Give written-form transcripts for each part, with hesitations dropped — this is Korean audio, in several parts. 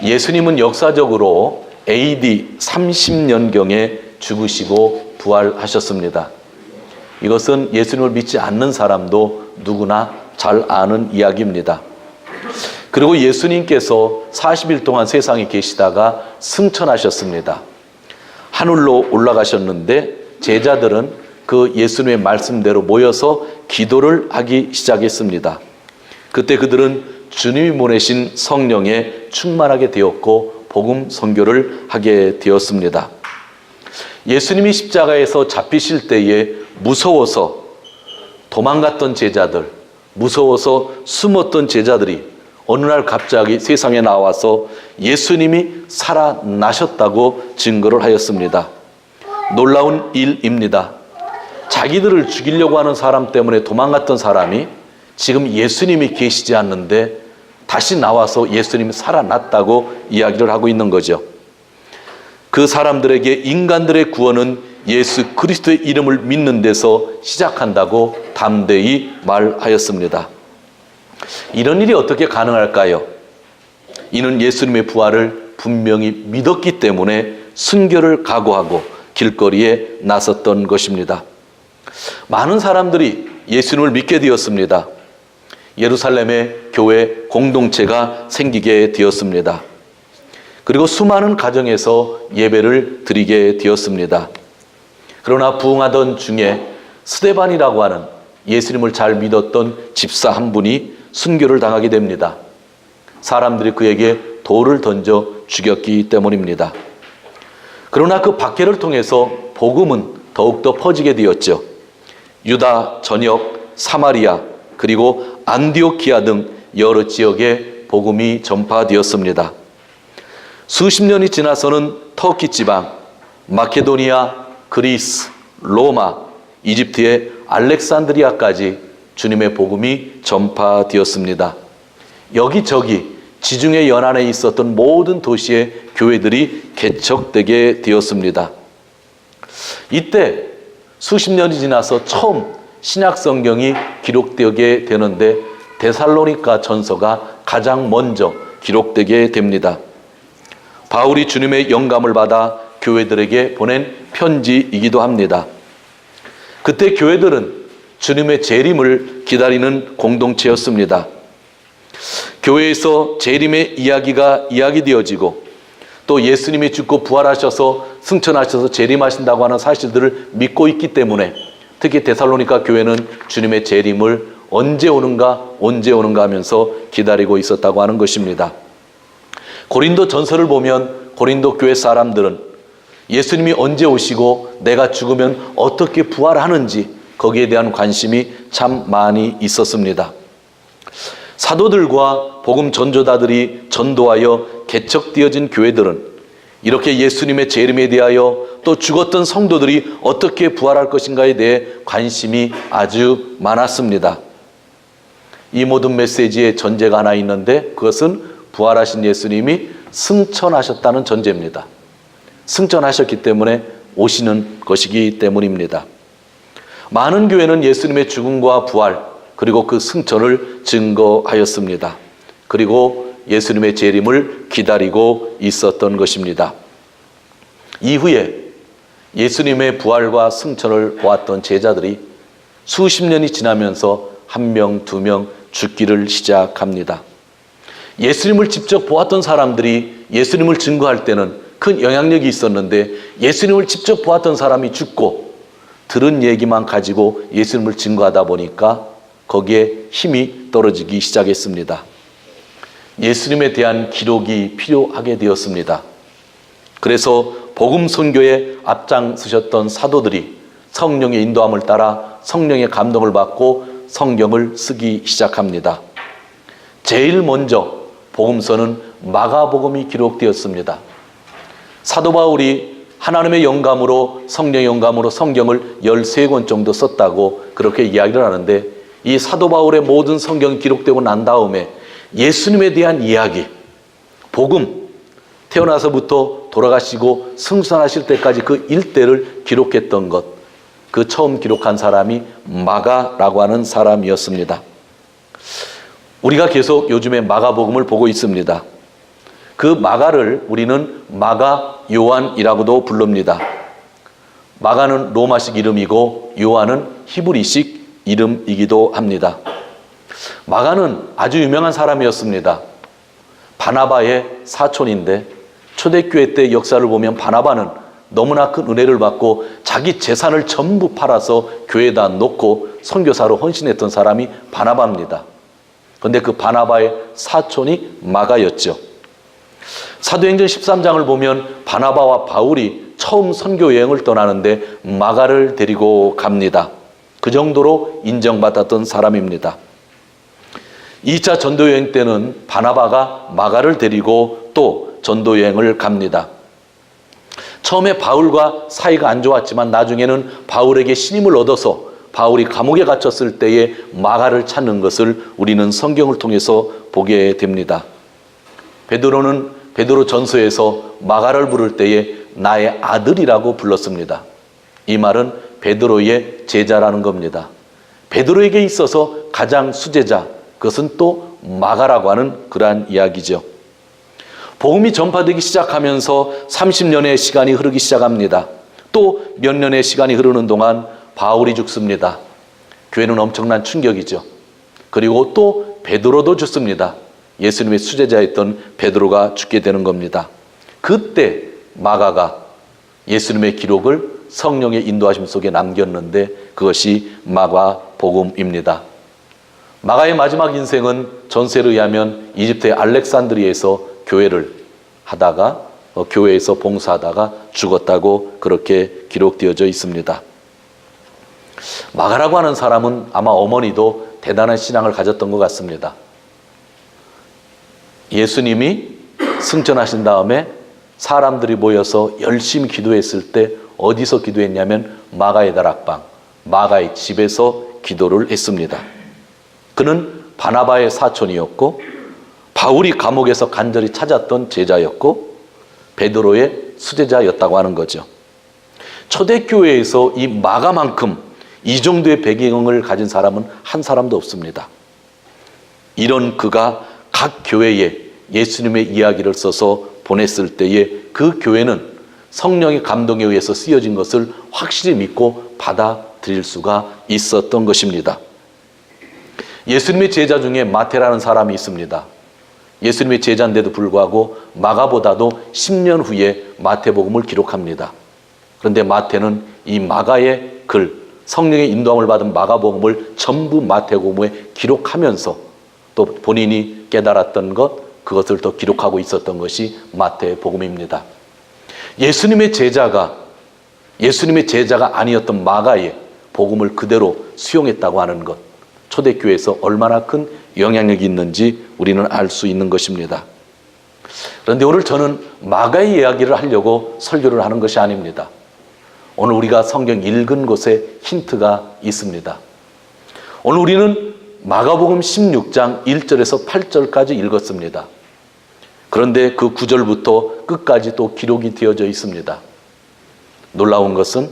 예수님은 역사적으로 AD 30년경에 죽으시고 부활하셨습니다. 이것은 예수님을 믿지 않는 사람도 누구나 잘 아는 이야기입니다. 그리고 예수님께서 40일 동안 세상에 계시다가 승천하셨습니다. 하늘로 올라가셨는데 제자들은 그 예수님의 말씀대로 모여서 기도를 하기 시작했습니다. 그때 그들은 주님이 보내신 성령에 충만하게 되었고 복음 선교를 하게 되었습니다. 예수님이 십자가에서 잡히실 때에 무서워서 도망갔던 제자들, 무서워서 숨었던 제자들이 어느 날 갑자기 세상에 나와서 예수님이 살아나셨다고 증거를 하였습니다. 놀라운 일입니다. 자기들을 죽이려고 하는 사람 때문에 도망갔던 사람이 지금 예수님이 계시지 않는데 다시 나와서 예수님이 살아났다고 이야기를 하고 있는 거죠. 그 사람들에게 인간들의 구원은 예수 그리스도의 이름을 믿는 데서 시작한다고 담대히 말하였습니다. 이런 일이 어떻게 가능할까요? 이는 예수님의 부활을 분명히 믿었기 때문에 순교를 각오하고 길거리에 나섰던 것입니다. 많은 사람들이 예수님을 믿게 되었습니다. 예루살렘에 교회 공동체가 생기게 되었습니다. 그리고 수많은 가정에서 예배를 드리게 되었습니다. 그러나 부흥하던 중에 스데반이라고 하는 예수님을 잘 믿었던 집사 한 분이 순교를 당하게 됩니다. 사람들이 그에게 돌을 던져 죽였기 때문입니다. 그러나 그 박해를 통해서 복음은 더욱더 퍼지게 되었죠. 유다 전역, 사마리아, 그리고 안디오키아 등 여러 지역에 복음이 전파되었습니다. 수십 년이 지나서는 터키 지방, 마케도니아, 그리스, 로마, 이집트의 알렉산드리아까지 주님의 복음이 전파되었습니다. 여기저기 지중해 연안에 있었던 모든 도시의 교회들이 개척되게 되었습니다. 이때 수십 년이 지나서 처음 신약 성경이 기록되게 되는데 데살로니가 전서가 가장 먼저 기록되게 됩니다. 바울이 주님의 영감을 받아 교회들에게 보낸 편지이기도 합니다. 그때 교회들은 주님의 재림을 기다리는 공동체였습니다. 교회에서 재림의 이야기가 이야기되어지고 또 예수님이 죽고 부활하셔서 승천하셔서 재림하신다고 하는 사실들을 믿고 있기 때문에 특히 데살로니가 교회는 주님의 재림을 언제 오는가 하면서 기다리고 있었다고 하는 것입니다. 고린도 전서를 보면 고린도 교회 사람들은 예수님이 언제 오시고 내가 죽으면 어떻게 부활하는지 거기에 대한 관심이 참 많이 있었습니다. 사도들과 복음 전도자들이 전도하여 개척되어진 교회들은 이렇게 예수님의 재림에 대하여 또 죽었던 성도들이 어떻게 부활할 것인가에 대해 관심이 아주 많았습니다. 이 모든 메시지에 전제가 하나 있는데 그것은 부활하신 예수님이 승천하셨다는 전제입니다. 승천하셨기 때문에 오시는 것이기 때문입니다. 많은 교회는 예수님의 죽음과 부활 그리고 그 승천을 증거하였습니다. 그리고 예수님의 재림을 기다리고 있었던 것입니다. 이후에 예수님의 부활과 승천을 보았던 제자들이 수십 년이 지나면서 한 명, 두 명 죽기를 시작합니다. 예수님을 직접 보았던 사람들이 예수님을 증거할 때는 큰 영향력이 있었는데 예수님을 직접 보았던 사람이 죽고 들은 얘기만 가지고 예수님을 증거하다 보니까 거기에 힘이 떨어지기 시작했습니다. 예수님에 대한 기록이 필요하게 되었습니다. 그래서 복음 선교에 앞장서셨던 사도들이 성령의 인도함을 따라 성령의 감동을 받고 성경을 쓰기 시작합니다. 제일 먼저 복음서는 마가복음이 기록되었습니다. 사도 바울이 하나님의 영감으로 성령의 영감으로 성경을 13권 정도 썼다고 그렇게 이야기를 하는데 이 사도 바울의 모든 성경이 기록되고 난 다음에 예수님에 대한 이야기, 복음, 태어나서부터 돌아가시고 승천하실 때까지 그 일대를 기록했던 것, 그 처음 기록한 사람이 마가라고 하는 사람이었습니다. 우리가 계속 요즘에 마가복음을 보고 있습니다. 그 마가를 우리는 마가 요한이라고도 부릅니다. 마가는 로마식 이름이고 요한은 히브리식 이름이기도 합니다. 마가는 아주 유명한 사람이었습니다. 바나바의 사촌인데 초대교회 때 역사를 보면 바나바는 너무나 큰 은혜를 받고 자기 재산을 전부 팔아서 교회에다 놓고 선교사로 헌신했던 사람이 바나바입니다. 그런데 그 바나바의 사촌이 마가였죠. 사도행전 13장을 보면 바나바와 바울이 처음 선교 여행을 떠나는데 마가를 데리고 갑니다. 그 정도로 인정받았던 사람입니다. 2차 전도 여행 때는 바나바가 마가를 데리고 또 전도 여행을 갑니다. 처음에 바울과 사이가 안 좋았지만 나중에는 바울에게 신임을 얻어서 바울이 감옥에 갇혔을 때에 마가를 찾는 것을 우리는 성경을 통해서 보게 됩니다. 베드로는 베드로 전서에서 마가를 부를 때에 나의 아들이라고 불렀습니다. 이 말은 베드로의 제자라는 겁니다. 베드로에게 있어서 가장 수제자, 그것은 또 마가라고 하는 그러한 이야기죠. 복음이 전파되기 시작하면서 30년의 시간이 흐르기 시작합니다. 또 몇 년의 시간이 흐르는 동안 바울이 죽습니다. 교회는 엄청난 충격이죠. 그리고 또 베드로도 죽습니다. 예수님의 수제자였던 베드로가 죽게 되는 겁니다. 그때 마가가 예수님의 기록을 성령의 인도하심 속에 남겼는데 그것이 마가복음입니다. 마가의 마지막 인생은 전세에 의하면 이집트의 알렉산드리아에서 교회를 하다가 교회에서 봉사하다가 죽었다고 그렇게 기록되어져 있습니다. 마가라고 하는 사람은 아마 어머니도 대단한 신앙을 가졌던 것 같습니다. 예수님이 승천하신 다음에 사람들이 모여서 열심히 기도했을 때 어디서 기도했냐면 마가의 다락방, 마가의 집에서 기도를 했습니다. 그는 바나바의 사촌이었고 바울이 감옥에서 간절히 찾았던 제자였고 베드로의 수제자였다고 하는 거죠. 초대교회에서 이 마가만큼 이 정도의 배경을 가진 사람은 한 사람도 없습니다. 이런 그가 각 교회에 예수님의 이야기를 써서 보냈을 때에 그 교회는 성령의 감동에 의해서 쓰여진 것을 확실히 믿고 받아들일 수가 있었던 것입니다. 예수님의 제자 중에 마태라는 사람이 있습니다. 예수님의 제자인데도 불구하고 마가보다도 10년 후에 마태복음을 기록합니다. 그런데 마태는 이 마가의 글, 성령의 인도함을 받은 마가복음을 전부 마태복음에 기록하면서 또 본인이 깨달았던 것, 그것을 더 기록하고 있었던 것이 마태복음입니다. 예수님의 제자가 아니었던 마가의 복음을 그대로 수용했다고 하는 것, 초대교회에서 얼마나 큰 영향력이 있는지 우리는 알 수 있는 것입니다. 그런데 오늘 저는 마가의 이야기를 하려고 설교를 하는 것이 아닙니다. 오늘 우리가 성경 읽은 곳에 힌트가 있습니다. 오늘 우리는 마가복음 16장 1절에서 8절까지 읽었습니다. 그런데 그 9절부터 끝까지 또 기록이 되어져 있습니다. 놀라운 것은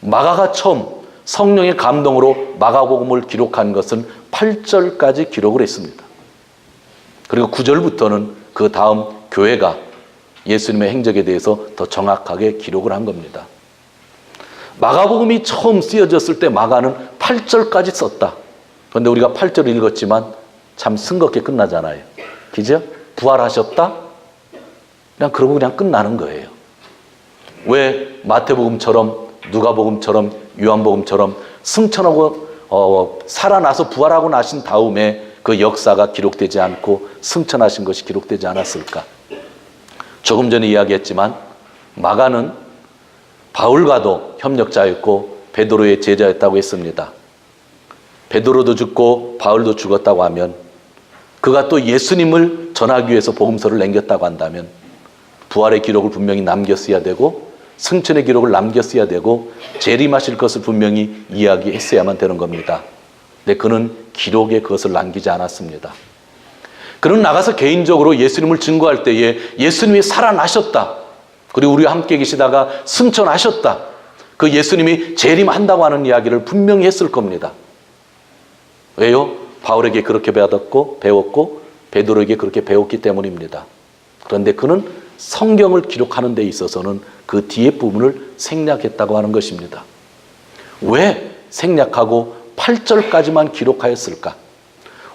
마가가 처음 성령의 감동으로 마가복음을 기록한 것은 8절까지 기록을 했습니다. 그리고 9절부터는 그 다음 교회가 예수님의 행적에 대해서 더 정확하게 기록을 한 겁니다. 마가복음이 처음 쓰여졌을 때 마가는 8절까지 썼다. 그런데 우리가 8절을 읽었지만 참 싱겁게 끝나잖아요. 그죠? 부활하셨다? 그냥 그러고 그냥 끝나는 거예요. 왜 마태복음처럼 누가복음처럼 요한복음처럼 승천하고 살아나서 부활하고 나신 다음에 그 역사가 기록되지 않고 승천하신 것이 기록되지 않았을까? 조금 전에 이야기했지만 마가는 바울과도 협력자였고 베드로의 제자였다고 했습니다. 베드로도 죽고 바울도 죽었다고 하면 그가 또 예수님을 전하기 위해서 복음서를 남겼다고 한다면 부활의 기록을 분명히 남겼어야 되고 승천의 기록을 남겼어야 되고 재림하실 것을 분명히 이야기했어야만 되는 겁니다. 근데 그는 기록에 그것을 남기지 않았습니다. 그는 나가서 개인적으로 예수님을 증거할 때에 예수님이 살아나셨다. 그리고 우리와 함께 계시다가 승천하셨다. 그 예수님이 재림한다고 하는 이야기를 분명히 했을 겁니다. 왜요? 바울에게 그렇게 배웠고 베드로에게 그렇게 배웠기 때문입니다. 그런데 그는 성경을 기록하는 데 있어서는 그 뒤에 부분을 생략했다고 하는 것입니다. 왜 생략하고 8절까지만 기록하였을까?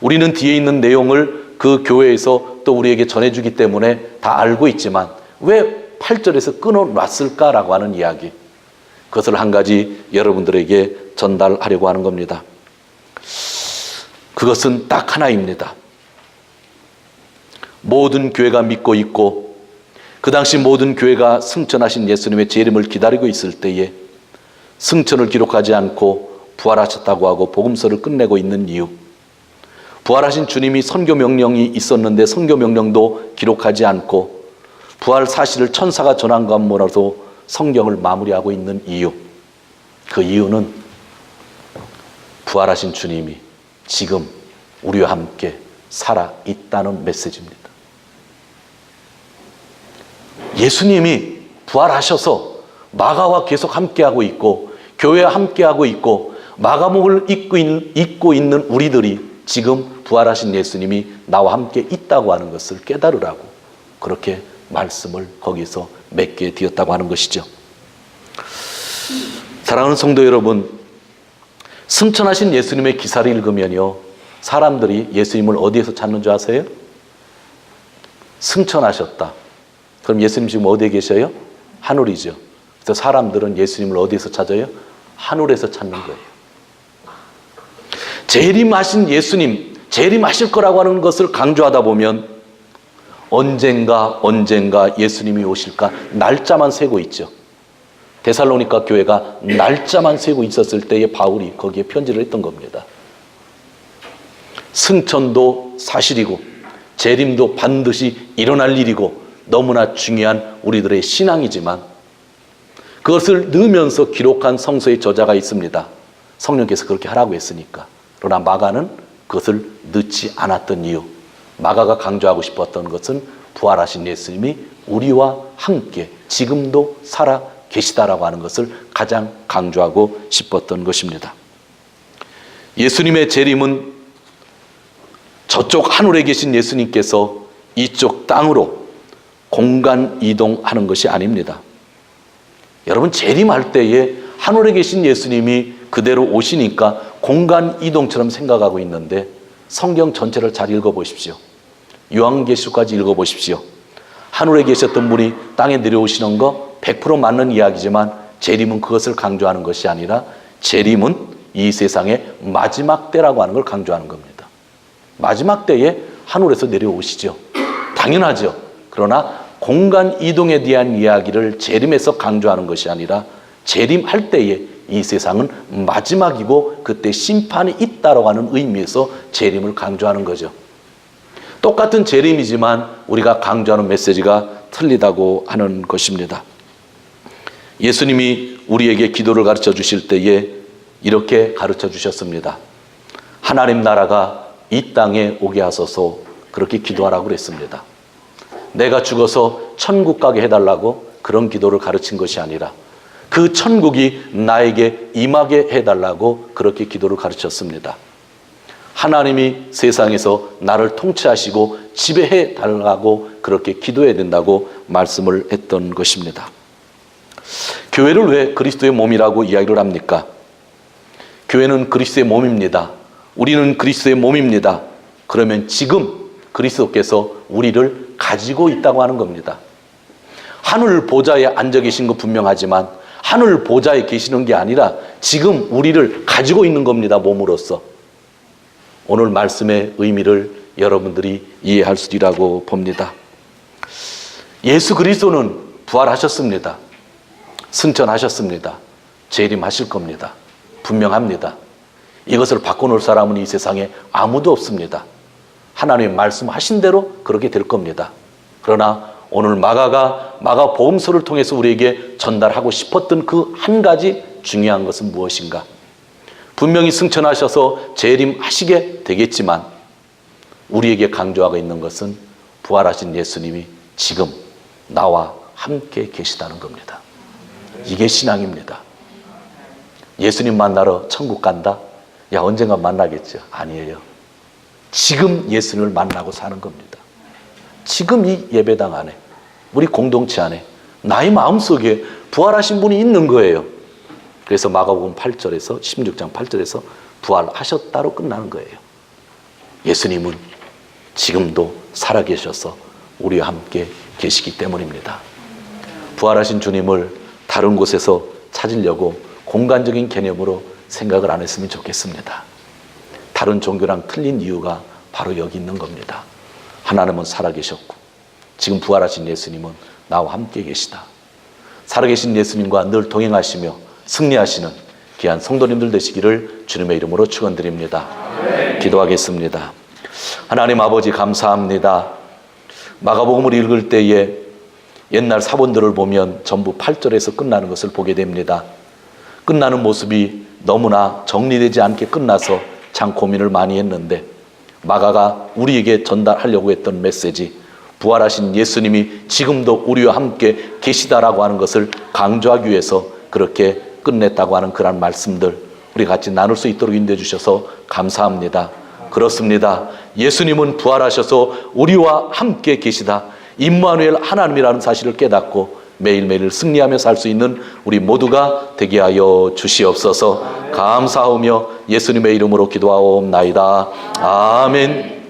우리는 뒤에 있는 내용을 그 교회에서 또 우리에게 전해주기 때문에 다 알고 있지만 왜 8절에서 끊어놨을까라고 하는 이야기, 그것을 한 가지 여러분들에게 전달하려고 하는 겁니다. 그것은 딱 하나입니다. 모든 교회가 믿고 있고 그 당시 모든 교회가 승천하신 예수님의 재림을 기다리고 있을 때에 승천을 기록하지 않고 부활하셨다고 하고 복음서를 끝내고 있는 이유, 부활하신 주님이 선교 명령이 있었는데 선교 명령도 기록하지 않고 부활 사실을 천사가 전한 것만으로도 성경을 마무리하고 있는 이유, 그 이유는 부활하신 주님이 지금 우리와 함께 살아 있다는 메시지입니다. 예수님이 부활하셔서 마가와 계속 함께하고 있고 교회와 함께하고 있고 마가복음을 읽고 있는 우리들이 지금 부활하신 예수님이 나와 함께 있다고 하는 것을 깨달으라고 그렇게 말씀을 거기서 맺게 되었다고 하는 것이죠. 사랑하는 성도 여러분, 승천하신 예수님의 기사를 읽으면요, 사람들이 예수님을 어디에서 찾는 줄 아세요? 승천하셨다. 그럼 예수님 지금 어디에 계셔요? 하늘이죠. 그래서 사람들은 예수님을 어디에서 찾아요? 하늘에서 찾는 거예요. 재림하신 예수님, 재림하실 거라고 하는 것을 강조하다 보면 언젠가 예수님이 오실까 날짜만 세고 있죠. 데살로니가 교회가 날짜만 세고 있었을 때에 바울이 거기에 편지를 했던 겁니다. 승천도 사실이고 재림도 반드시 일어날 일이고 너무나 중요한 우리들의 신앙이지만 그것을 넣으면서 기록한 성서의 저자가 있습니다. 성령께서 그렇게 하라고 했으니까. 그러나 마가는 그것을 넣지 않았던 이유, 마가가 강조하고 싶었던 것은 부활하신 예수님이 우리와 함께 지금도 살아 계시다라고 하는 것을 가장 강조하고 싶었던 것입니다. 예수님의 재림은 저쪽 하늘에 계신 예수님께서 이쪽 땅으로 공간 이동하는 것이 아닙니다. 여러분, 재림할 때에 하늘에 계신 예수님이 그대로 오시니까 공간 이동처럼 생각하고 있는데 성경 전체를 잘 읽어보십시오. 요한계시록까지 읽어보십시오. 하늘에 계셨던 분이 땅에 내려오시는 거 100% 맞는 이야기지만 재림은 그것을 강조하는 것이 아니라 재림은 이 세상의 마지막 때라고 하는 걸 강조하는 겁니다. 마지막 때에 하늘에서 내려오시죠. 당연하죠. 그러나 공간 이동에 대한 이야기를 재림에서 강조하는 것이 아니라 재림할 때에 이 세상은 마지막이고 그때 심판이 있다라고 하는 의미에서 재림을 강조하는 거죠. 똑같은 재림이지만 우리가 강조하는 메시지가 틀리다고 하는 것입니다. 예수님이 우리에게 기도를 가르쳐 주실 때에 이렇게 가르쳐 주셨습니다. 하나님 나라가 이 땅에 오게 하소서, 그렇게 기도하라고 그랬습니다. 내가 죽어서 천국 가게 해달라고 그런 기도를 가르친 것이 아니라 그 천국이 나에게 임하게 해달라고 그렇게 기도를 가르쳤습니다. 하나님이 세상에서 나를 통치하시고 지배해 달라고 그렇게 기도해야 된다고 말씀을 했던 것입니다. 교회를 왜 그리스도의 몸이라고 이야기를 합니까? 교회는 그리스도의 몸입니다. 우리는 그리스도의 몸입니다. 그러면 지금 그리스도께서 우리를 가지고 있다고 하는 겁니다. 하늘 보좌에 앉아 계신 거 분명하지만 하늘 보좌에 계시는 게 아니라 지금 우리를 가지고 있는 겁니다. 몸으로서. 오늘 말씀의 의미를 여러분들이 이해할 수 있리라고 봅니다. 예수 그리스도는 부활하셨습니다. 승천하셨습니다. 재림하실 겁니다. 분명합니다. 이것을 바꿔놓을 사람은 이 세상에 아무도 없습니다. 하나님의 말씀하신 대로 그렇게 될 겁니다. 그러나 오늘 마가 복음서를 통해서 우리에게 전달하고 싶었던 그 한 가지 중요한 것은 무엇인가? 분명히 승천하셔서 재림하시게 되겠지만 우리에게 강조하고 있는 것은 부활하신 예수님이 지금 나와 함께 계시다는 겁니다. 이게 신앙입니다. 예수님 만나러 천국 간다? 야, 언젠가 만나겠죠. 아니에요. 지금 예수님을 만나고 사는 겁니다. 지금 이 예배당 안에, 우리 공동체 안에 나의 마음속에 부활하신 분이 있는 거예요. 그래서 마가복음 8절에서 16장 8절에서 부활하셨다로 끝나는 거예요. 예수님은 지금도 살아계셔서 우리와 함께 계시기 때문입니다. 부활하신 주님을 다른 곳에서 찾으려고 공간적인 개념으로 생각을 안 했으면 좋겠습니다. 다른 종교랑 틀린 이유가 바로 여기 있는 겁니다. 하나님은 살아계셨고 지금 부활하신 예수님은 나와 함께 계시다. 살아계신 예수님과 늘 동행하시며 승리하시는 귀한 성도님들 되시기를 주님의 이름으로 축원드립니다. 기도하겠습니다. 하나님 아버지 감사합니다. 마가복음을 읽을 때에 옛날 사본들을 보면 전부 8절에서 끝나는 것을 보게 됩니다. 끝나는 모습이 너무나 정리되지 않게 끝나서 참 고민을 많이 했는데, 마가가 우리에게 전달하려고 했던 메시지, 부활하신 예수님이 지금도 우리와 함께 계시다라고 하는 것을 강조하기 위해서 그렇게 끝냈다고 하는 그런 말씀들 우리 같이 나눌 수 있도록 인도해 주셔서 감사합니다. 그렇습니다. 예수님은 부활하셔서 우리와 함께 계시다. 임마누엘 하나님이라는 사실을 깨닫고 매일매일 승리하며 살 수 있는 우리 모두가 되게 하여 주시옵소서. 감사하며 예수님의 이름으로 기도하옵나이다. 아멘.